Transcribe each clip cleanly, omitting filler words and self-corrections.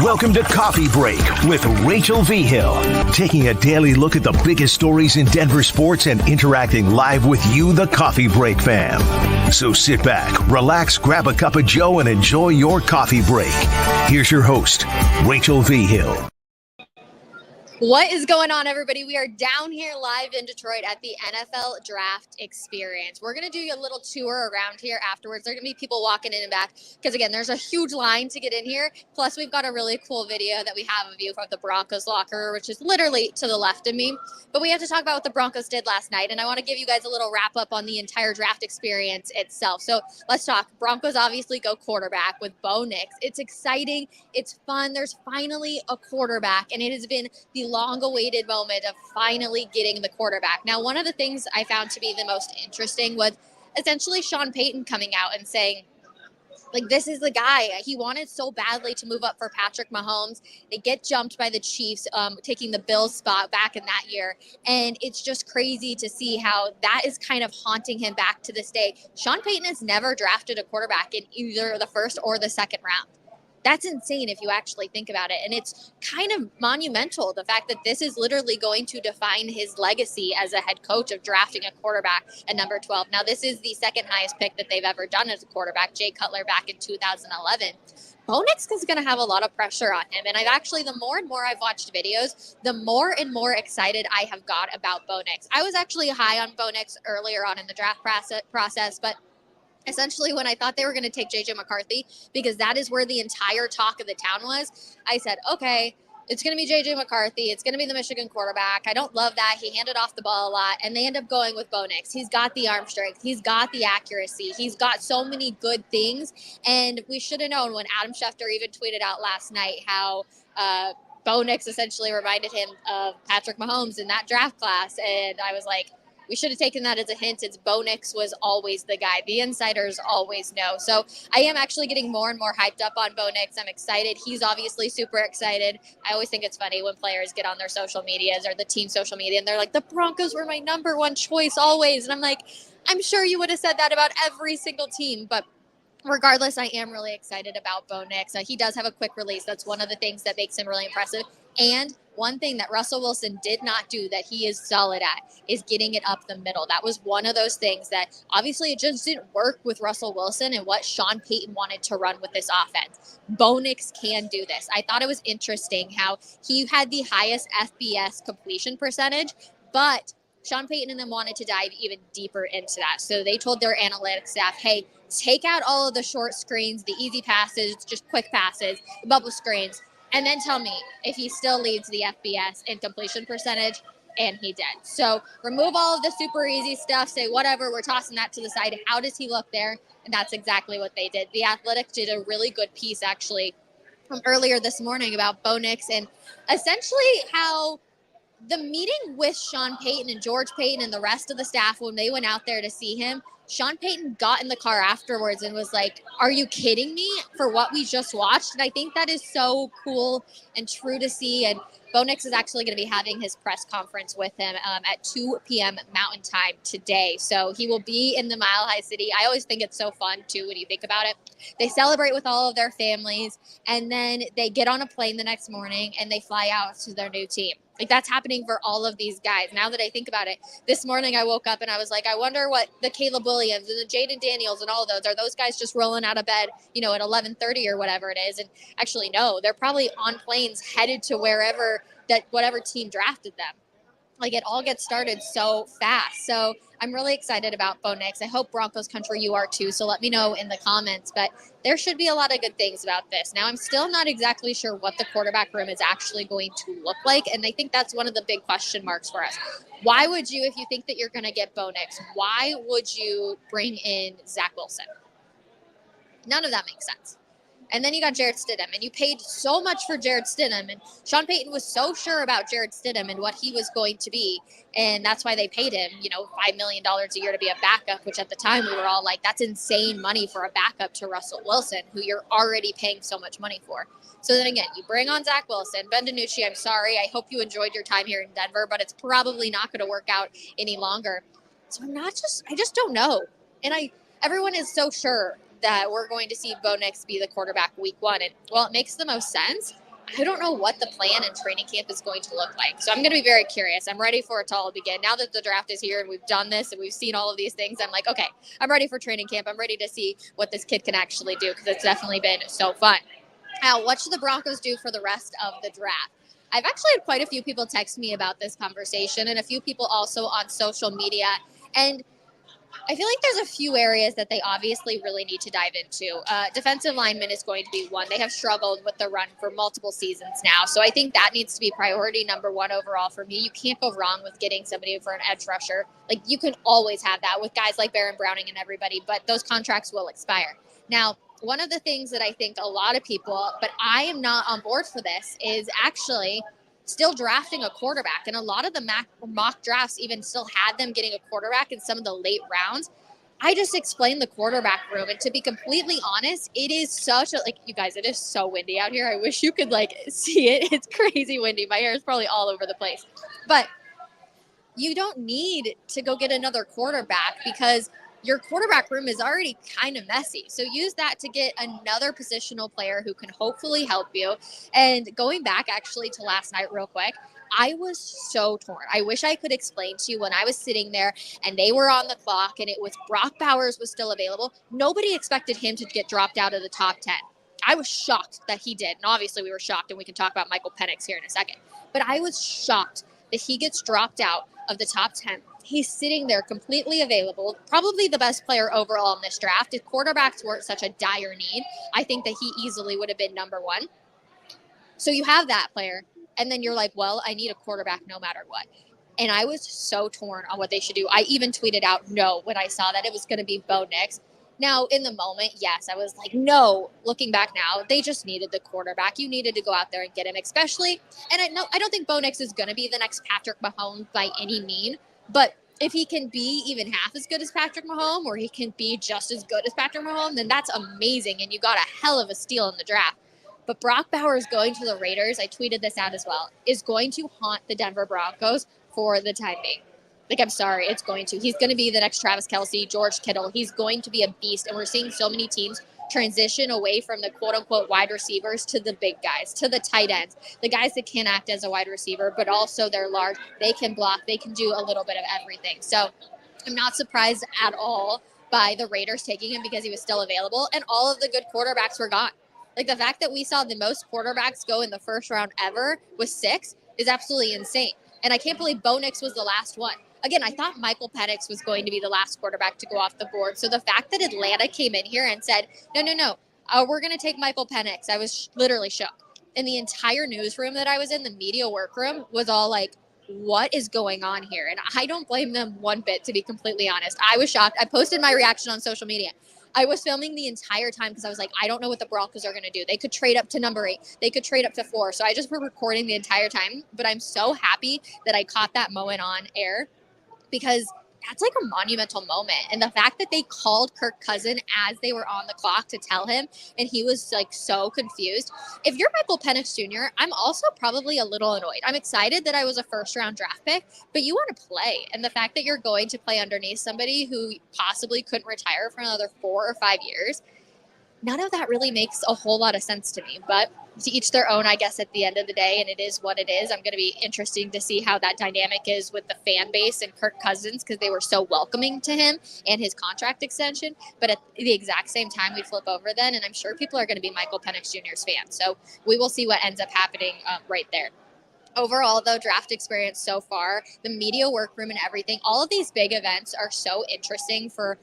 Welcome to Coffee Break with Rachel Vigil, taking a daily look at the biggest stories in Denver sports and interacting live with you, the Coffee Break fam. So sit back, relax, grab a cup of joe, and enjoy your coffee break. Here's your host, Rachel Vigil. What is going on, everybody? We are down here live in Detroit at the NFL Draft Experience. We're going to do a little tour around here afterwards. There are going to be people walking in and back because, again, there's a huge line to get in here. Plus, we've got a really cool video that we have of you from the Broncos locker, which is literally to the left of me. But we have to talk about what the Broncos did last night, and I want to give you guys a little wrap-up on the entire draft experience itself. So let's talk. Broncos obviously go quarterback with Bo Nix. It's exciting. It's fun. There's finally a quarterback, and it has been the long-awaited moment of finally getting the quarterback. Now, one of the things I found to be the most interesting was essentially Sean Payton coming out and saying, like, this is the guy. He wanted so badly to move up for Patrick Mahomes. They get jumped by the Chiefs, taking the Bills spot back in that year. And it's just crazy to see how that is kind of haunting him back to this day. Sean Payton has never drafted a quarterback in either the first or the second round. That's insane if you actually think about it. And it's kind of monumental, the fact that this is literally going to define his legacy as a head coach of drafting a quarterback at number 12. Now, this is the second highest pick that they've ever done as a quarterback, Jay Cutler back in 2011. Bo Nix is going to have a lot of pressure on him. And I've actually, the more and more I've watched videos, the more and more excited I have got about Bo Nix. I was actually high on Bo Nix earlier on in the draft process, but essentially, when I thought they were going to take J.J. McCarthy, because that is where the entire talk of the town was, I said, okay, it's going to be J.J. McCarthy. It's going to be the Michigan quarterback. I don't love that. He handed off the ball a lot, and they end up going with Bo Nix. He's got the arm strength. He's got the accuracy. He's got so many good things, and we should have known when Adam Schefter even tweeted out last night how Bo Nix essentially reminded him of Patrick Mahomes in that draft class, and I was like, we should have taken that as a hint. It's Bo Nix was always the guy. The insiders always know. So I am actually getting more and more hyped up on Bo Nix. I'm excited. He's obviously super excited. I always think it's funny when players get on their social medias or the team social media and they're like, the Broncos were my number one choice always. And I'm like, I'm sure you would have said that about every single team, but regardless, I am really excited about Bo Nix. He does have a quick release. That's one of the things that makes him really impressive. And one thing that Russell Wilson did not do that he is solid at is getting it up the middle. That was one of those things that obviously it just didn't work with Russell Wilson and what Sean Payton wanted to run with this offense. Bo Nix can do this. I thought it was interesting how he had the highest FBS completion percentage, but Sean Payton and them wanted to dive even deeper into that. So they told their analytics staff, hey, take out all of the short screens, the easy passes, just quick passes, the bubble screens, and then tell me if he still leads the FBS in completion percentage, and he did. So remove all of the super easy stuff, say whatever, we're tossing that to the side. How does he look there? And that's exactly what they did. The Athletic did a really good piece actually from earlier this morning about Bo Nix and essentially how the meeting with Sean Payton and George Payton and the rest of the staff when they went out there to see him, Sean Payton got in the car afterwards and was like, are you kidding me for what we just watched? And I think that is so cool and true to see. And Bo Nix is actually going to be having his press conference with him at 2 p.m. Mountain Time today. So he will be in the Mile High City. I always think it's so fun, too, when you think about it. They celebrate with all of their families, and then they get on a plane the next morning, and they fly out to their new team. Like, that's happening for all of these guys. Now that I think about it, this morning I woke up and I was like, I wonder what the Caleb Williams and the Jaden Daniels and all of those, are those guys just rolling out of bed, you know, at 11:30 or whatever it is? And actually, no, they're probably on planes headed to wherever that whatever team drafted them. Like, it all gets started so fast. So I'm really excited about Bo Nix. I hope Broncos country you are too. So let me know in the comments. But there should be a lot of good things about this. Now, I'm still not exactly sure what the quarterback room is actually going to look like. And I think that's one of the big question marks for us. Why would you, if you think that you're going to get Bo Nix, why would you bring in Zach Wilson? None of that makes sense. And then you got Jarrett Stidham, and you paid so much for Jarrett Stidham. And Sean Payton was so sure about Jarrett Stidham and what he was going to be. And that's why they paid him, you know, $5 million a year to be a backup, which at the time we were all like, that's insane money for a backup to Russell Wilson, who you're already paying so much money for. So then again, you bring on Zach Wilson. Ben DiNucci, I'm sorry. I hope you enjoyed your time here in Denver, but it's probably not going to work out any longer. So I just don't know. And everyone is so sure that we're going to see Bo Nix be the quarterback week one. And, well, it makes the most sense I don't know what the plan in training camp is going to look like. So I'm going to be very curious. I'm ready for it to all begin. Now that the draft is here and we've done this and we've seen all of these things, I'm like, okay, I'm ready for training camp. I'm ready to see what this kid can actually do because it's definitely been so fun. Now, what should the Broncos do for the rest of the draft? I've actually had quite a few people text me about this conversation and a few people also on social media. And I feel like there's a few areas that they obviously really need to dive into. Defensive lineman is going to be one. They have struggled with the run for multiple seasons now. So I think that needs to be priority number one overall for me. You can't go wrong with getting somebody for an edge rusher. Like, you can always have that with guys like Baron Browning and everybody, but those contracts will expire. Now, one of the things that I think a lot of people, but I am not on board for this, is actually still drafting a quarterback. And a lot of the mock drafts even still had them getting a quarterback in some of the late rounds. I just explained the quarterback room. And to be completely honest, it is such a, like, you guys, it is so windy out here. I wish you could see it. It's crazy windy. My hair is probably all over the place. But you don't need to go get another quarterback because your quarterback room is already kind of messy. So use that to get another positional player who can hopefully help you. And going back actually to last night real quick, I was so torn. I wish I could explain to you when I was sitting there and they were on the clock and it was Brock Bowers was still available. Nobody expected him to get dropped out of the top 10. I was shocked that he did. And obviously we were shocked, and we can talk about Michael Penix here in a second. But I was shocked that he gets dropped out of the top 10. He's sitting there completely available, probably the best player overall in this draft. If quarterbacks weren't such a dire need, I think that he easily would have been number one. So you have that player, and then you're like, well, I need a quarterback no matter what. And I was so torn on what they should do. I even tweeted out no when I saw that it was going to be Bo Nix. Now, in the moment, yes, I was like, no. Looking back now, they just needed the quarterback. You needed to go out there and get him, especially. And I don't think Bo Nix is going to be the next Patrick Mahomes by any mean. But if he can be even half as good as Patrick Mahomes, or he can be just as good as Patrick Mahomes, then that's amazing. And you got a hell of a steal in the draft. But Brock Bowers going to the Raiders, I tweeted this out as well, is going to haunt the Denver Broncos for the time being. Like, I'm sorry, it's going to. He's going to be the next Travis Kelce, George Kittle. He's going to be a beast. And we're seeing so many teams transition away from the quote-unquote wide receivers to the big guys, to the tight ends, the guys that can act as a wide receiver, but also they're large. They can block. They can do a little bit of everything. So I'm not surprised at all by the Raiders taking him because he was still available, and all of the good quarterbacks were gone. Like, the fact that we saw the most quarterbacks go in the first round ever with 6 is absolutely insane. And I can't believe Bo Nix was the last one. Again, I thought Michael Penix was going to be the last quarterback to go off the board. So the fact that Atlanta came in here and said, no, we're going to take Michael Penix, I was literally shook. And the entire newsroom that I was in, the media workroom, was all like, what is going on here? And I don't blame them one bit, to be completely honest. I was shocked. I posted my reaction on social media. I was filming the entire time because I was like, I don't know what the Broncos are going to do. They could trade up to number 8. They could trade up to 4. So I just were recording the entire time. But I'm so happy that I caught that moment on air, because that's like a monumental moment. And the fact that they called Kirk Cousins as they were on the clock to tell him, and he was like so confused. If you're Michael Penix Jr., I'm also probably a little annoyed. I'm excited that I was a first-round draft pick, but you want to play. And the fact that you're going to play underneath somebody who possibly couldn't retire for another 4 or 5 years, none of that really makes a whole lot of sense to me. But to each their own, I guess, at the end of the day, and it is what it is. I'm going to be interesting to see how that dynamic is with the fan base and Kirk Cousins, because they were so welcoming to him and his contract extension. But at the exact same time, we flip over then, and I'm sure people are going to be Michael Penix Jr.'s fans. So we will see what ends up happening right there. Overall, though, draft experience so far, the media workroom and everything, all of these big events are so interesting for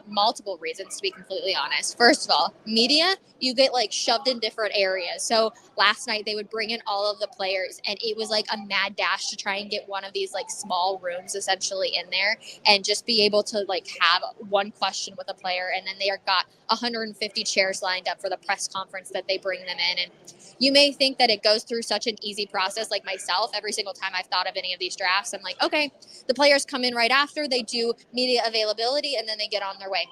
multiple reasons, to be completely honest. First of all, media, you get like shoved in different areas. So last night they would bring in all of the players, and it was like a mad dash to try and get one of these like small rooms essentially in there and just be able to like have one question with a player. And then they got 150 chairs lined up for the press conference that they bring them in. And you may think that it goes through such an easy process. Like myself, every single time I've thought of any of these drafts, I'm like, okay, the players come in right after, they do media availability, and then they get on their way.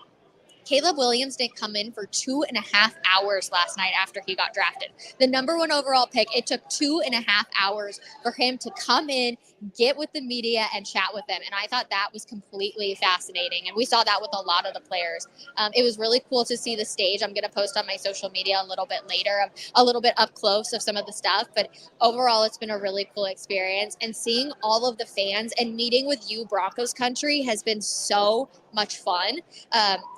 Caleb Williams didn't come in for 2.5 hours last night after he got drafted. The number 1 overall pick, it took 2.5 hours for him to come in, get with the media, and chat with them. And I thought that was completely fascinating. And we saw that with a lot of the players. It was really cool to see the stage. I'm going to post on my social media a little bit later, a little bit up close of some of the stuff. But overall, it's been a really cool experience. And seeing all of the fans and meeting with you, Broncos country, has been so much fun.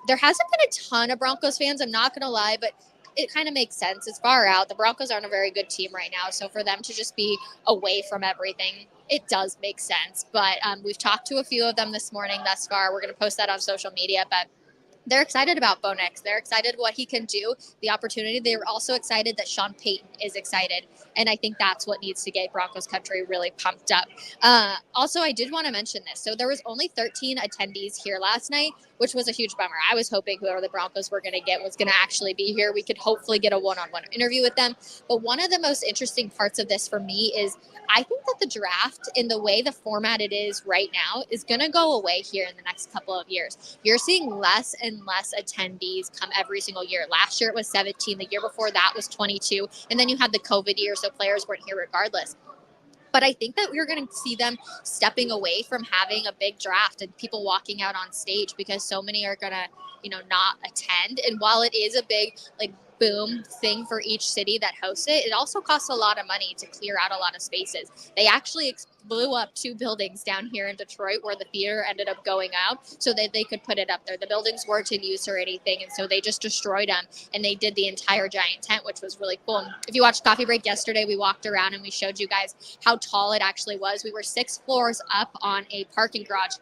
There hasn't been a ton of Broncos fans, I'm not going to lie, but it kind of makes sense. It's far out. The Broncos aren't a very good team right now, so for them to just be away from everything, it does make sense. But we've talked to a few of them this morning thus far. We're going to post that on social media, but they're excited about Bo Nix. They're excited what he can do, the opportunity. They're also excited that Sean Payton is excited. And I think that's what needs to get Broncos country really pumped up. Also, I did want to mention this. So there was only 13 attendees here last night, which was a huge bummer. I was hoping whoever the Broncos were going to get was going to actually be here. We could hopefully get a one-on-one interview with them. But one of the most interesting parts of this for me is I think that the draft, in the way the format it is right now, is going to go away here in the next couple of years. You're seeing less and less attendees come every single year. Last year it was 17. The year before that was 22. And then you had the COVID year, so players weren't here regardless. But I think that we're going to see them stepping away from having a big draft and people walking out on stage because so many are going to, not attend. And while it is a big, boom thing for each city that hosts it, it also costs a lot of money to clear out a lot of spaces. They actually blew up 2 buildings down here in Detroit where the theater ended up going out so that they could put it up there. The buildings weren't in use or anything, and so they just destroyed them, and they did the entire giant tent, which was really cool. If you watched Coffee Break yesterday, we walked around and we showed you guys how tall it actually was. We were 6 floors up on a parking garage,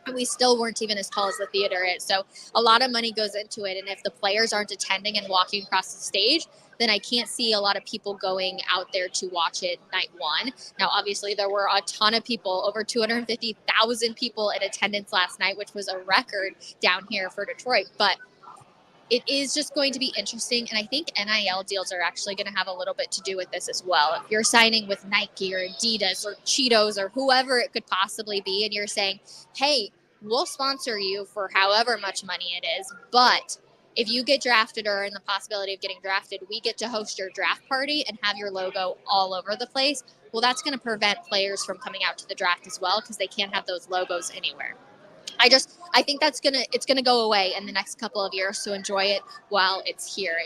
and we still weren't even as tall as the theater is. So a lot of money goes into it. And if the players aren't attending and walking across the stage, then I can't see a lot of people going out there to watch it night one. Now, obviously, there were a ton of people, over 250,000 people in attendance last night, which was a record down here for Detroit. But it is just going to be interesting. And I think NIL deals are actually going to have a little bit to do with this as well. If you're signing with Nike or Adidas or Cheetos or whoever it could possibly be, and you're saying, hey, we'll sponsor you for however much money it is, but if you get drafted or in the possibility of getting drafted, we get to host your draft party and have your logo all over the place. Well, that's going to prevent players from coming out to the draft as well because they can't have those logos anywhere. I think it's gonna go away in the next couple of years, so enjoy it while it's here.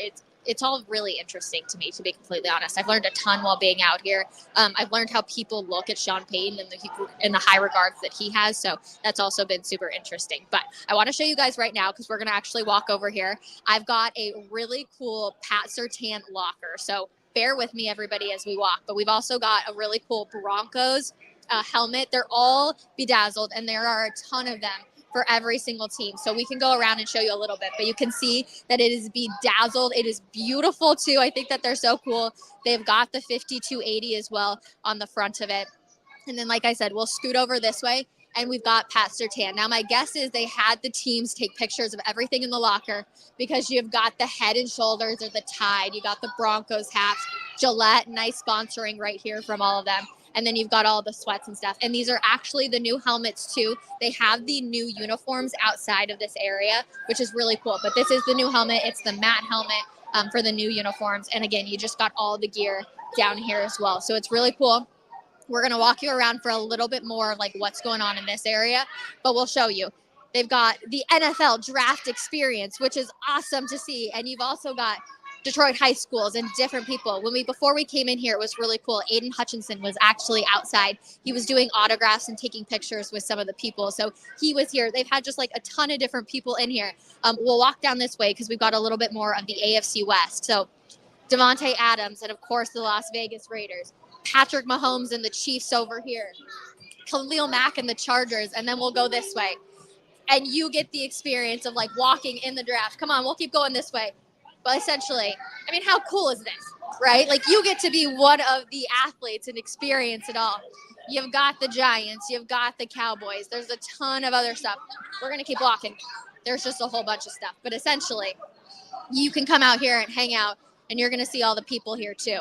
It's all really interesting to me, to be completely honest. I've learned a ton while being out here. I've learned how people look at Sean Payton and the high regards that he has, so that's also been super interesting. But I want to show you guys right now because we're going to actually walk over here. I've got a really cool Pat Surtain locker, so bear with me, everybody, as we walk. But we've also got a really cool Broncos helmet. They're all bedazzled, and there are a ton of them for every single team. So we can go around and show you a little bit, but you can see that it is bedazzled. It is beautiful too. I think that they're so cool. They've got the 5280 as well on the front of it. And then, like I said, we'll scoot over this way, and we've got Pat Surtain. Now, my guess is they had the teams take pictures of everything in the locker because you've got the Head and Shoulders or the Tide. You got the Broncos hats, Gillette, nice sponsoring right here from all of them. And then you've got all the sweats and stuff. And these are actually the new helmets too. They have the new uniforms outside of this area, which is really cool. But this is the new helmet. It's the matte helmet for the new uniforms. And again, you just got all the gear down here as well. So it's really cool. We're going to walk you around for a little bit more of what's going on in this area, but we'll show you. They've got the NFL draft experience, which is awesome to see. And you've also got Detroit high schools and different people. Before we came in here, it was really cool. Aiden Hutchinson was actually outside. He was doing autographs and taking pictures with some of the people. So he was here. They've had just a ton of different people in here. We'll walk down this way because we've got a little bit more of the AFC West. So Devontae Adams and, of course, the Las Vegas Raiders. Patrick Mahomes and the Chiefs over here. Khalil Mack and the Chargers. And then we'll go this way. And you get the experience of walking in the draft. Come on, we'll keep going this way. But essentially, I mean, how cool is this, right? You get to be one of the athletes and experience it all. You've got the Giants. You've got the Cowboys. There's a ton of other stuff. We're going to keep walking. There's just a whole bunch of stuff. But essentially, you can come out here and hang out, and you're going to see all the people here too.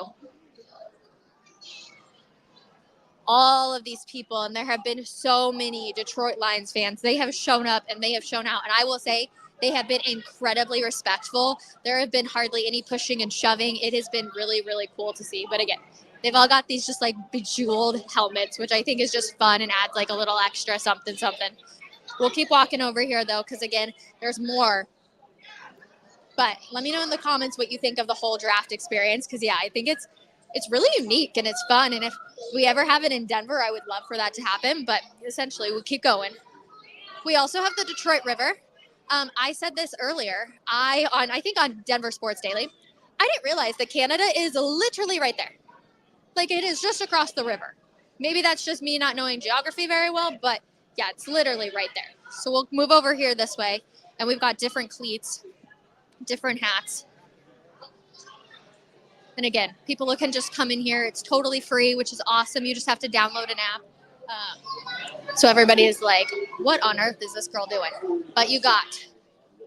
All of these people, and there have been so many Detroit Lions fans. They have shown up, and they have shown out. And I will say, They have been incredibly respectful. There have been hardly any pushing and shoving. It has been really, really cool to see. But again, they've all got these just like bejeweled helmets, which I think is just fun and adds like a little extra something, something. We'll keep walking over here though, because again, there's more. But let me know in the comments what you think of the whole draft experience, because yeah, I think it's really unique and it's fun. And if we ever have it in Denver, I would love for that to happen. But essentially, we'll keep going. We also have the Detroit River. I said this earlier. I think on Denver Sports Daily, I didn't realize that Canada is literally right there. Like, it is just across the river. Maybe that's just me not knowing geography very well, but yeah, it's literally right there. So we'll move over here this way, and we've got different cleats, different hats. And again, people can just come in here. It's totally free, which is awesome. You just have to download an app. So everybody is like, what on earth is this girl doing? But you got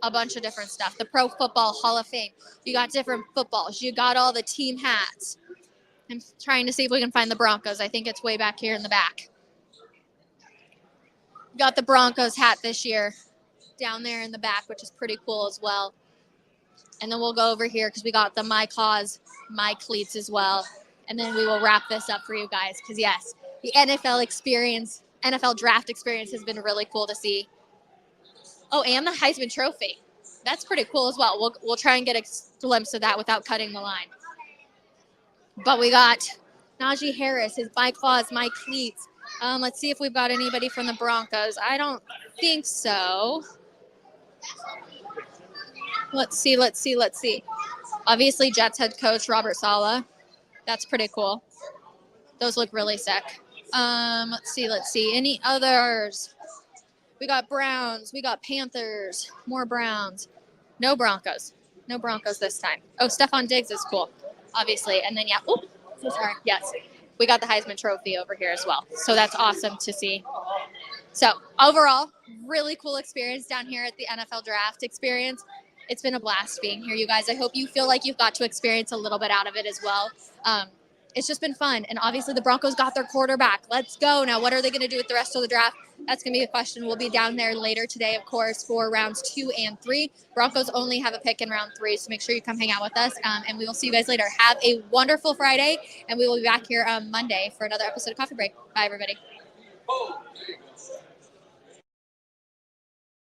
a bunch of different stuff. The Pro Football Hall of Fame. You got different footballs. You got all the team hats. I'm trying to see if we can find the Broncos. I think it's way back here in the back. You got the Broncos hat this year down there in the back, which is pretty cool as well. And then we'll go over here because we got the My Cause, My Cleats as well. And then we will wrap this up for you guys because, yes, the NFL draft experience has been really cool to see. Oh, and the Heisman Trophy. That's pretty cool as well. We'll try and get a glimpse of that without cutting the line. But we got Najee Harris, his My Claws, My Cleats. Let's see if we've got anybody from the Broncos. I don't think so. Let's see. Obviously, Jets head coach Robert Saleh. That's pretty cool. Those look really sick. Let's see. Any others? We got Browns. We got Panthers. More Browns. No Broncos. No Broncos this time. Oh, Stephon Diggs is cool, obviously. And then, yeah. Oh, so sorry. Yes. We got the Heisman Trophy over here as well. So that's awesome to see. So overall, really cool experience down here at the NFL Draft Experience. It's been a blast being here, you guys. I hope you feel like you've got to experience a little bit out of it as well. It's just been fun. And obviously the Broncos got their quarterback. Let's go. Now, what are they going to do with the rest of the draft? That's going to be a question. We'll be down there later today, of course, for rounds 2 and 3. Broncos only have a pick in round 3, so make sure you come hang out with us. And we will see you guys later. Have a wonderful Friday, and we will be back here on Monday for another episode of Coffee Break. Bye, everybody.